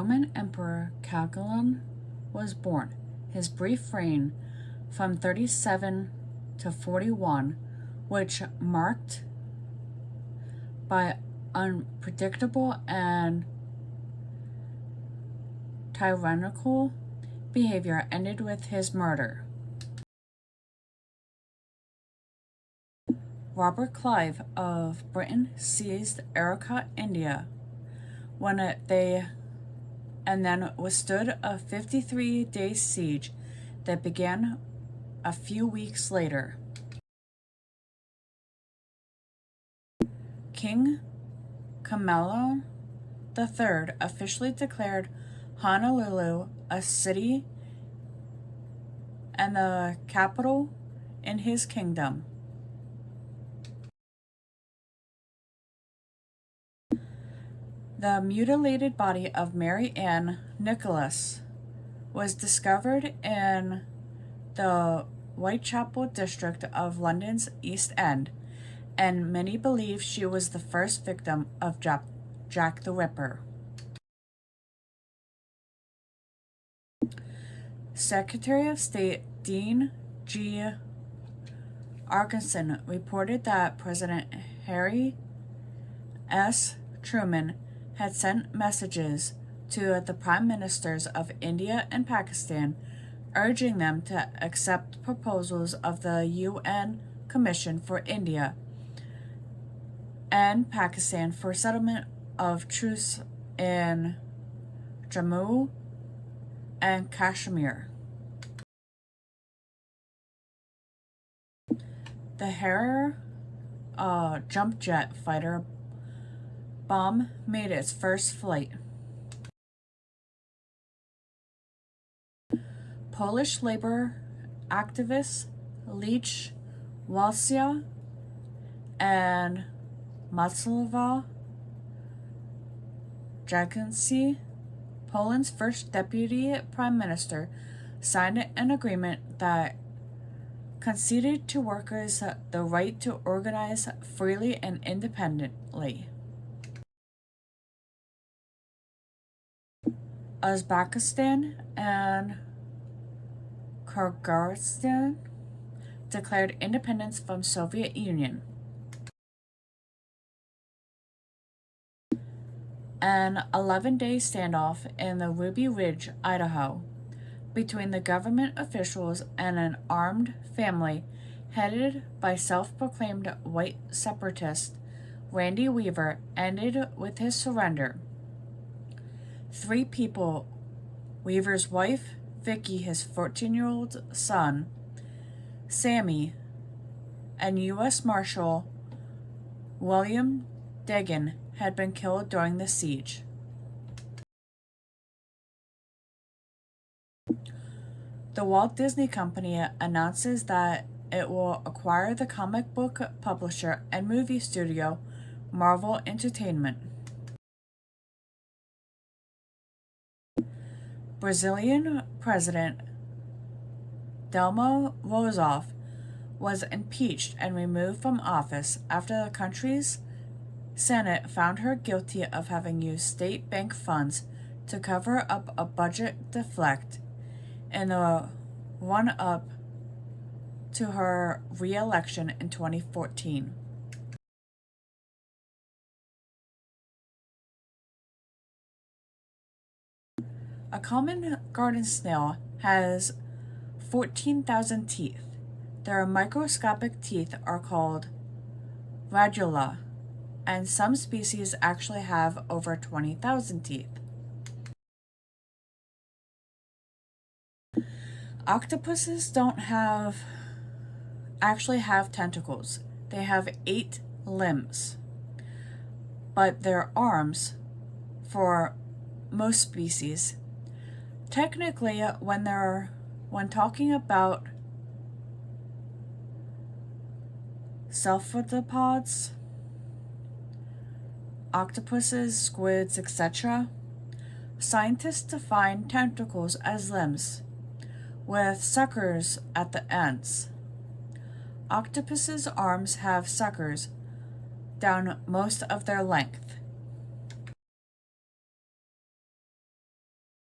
Roman Emperor Calgulon was born. His brief reign from 37 to 41, which marked by unpredictable and tyrannical behavior, ended with his murder. Robert Clive of Britain seized Arcot, India, and then withstood a 53-day siege that began a few weeks later. King Kamehameha III officially declared Honolulu a city and the capital in his kingdom. The mutilated body of Mary Ann Nicholas was discovered in the Whitechapel district of London's East End, and many believe she was the first victim of Jack the Ripper. Secretary of State Dean G. Arkinson reported that President Harry S. Truman had sent messages to the Prime Ministers of India and Pakistan, urging them to accept proposals of the UN Commission for India and Pakistan for settlement of truce in Jammu and Kashmir. The Harrier jump jet fighter bomb made its first flight. Polish labor activists Lech Walesa and Mieczysław Jaganski, Poland's first deputy prime minister, signed an agreement that conceded to workers the right to organize freely and independently. Uzbekistan and Kyrgyzstan declared independence from Soviet Union. An 11-day standoff in the Ruby Ridge, Idaho, between the government officials and an armed family headed by self-proclaimed white separatist Randy Weaver ended with his surrender. 3 people, Weaver's wife, Vicky, his 14-year-old son, Sammy, and U.S. Marshal William Degan, had been killed during the siege. The Walt Disney Company announces that it will acquire the comic book publisher and movie studio Marvel Entertainment. Brazilian President Dilma Rousseff was impeached and removed from office after the country's Senate found her guilty of having used state bank funds to cover up a budget defect in the run-up to her re-election in 2014. A common garden snail has 14,000 teeth. Their microscopic teeth are called radula, and some species actually have over 20,000 teeth. Octopuses don't actually have tentacles. They have 8 limbs, but their arms, for most species, technically, when talking about cephalopods, octopuses, squids, etc., scientists define tentacles as limbs with suckers at the ends. Octopuses' arms have suckers down most of their length.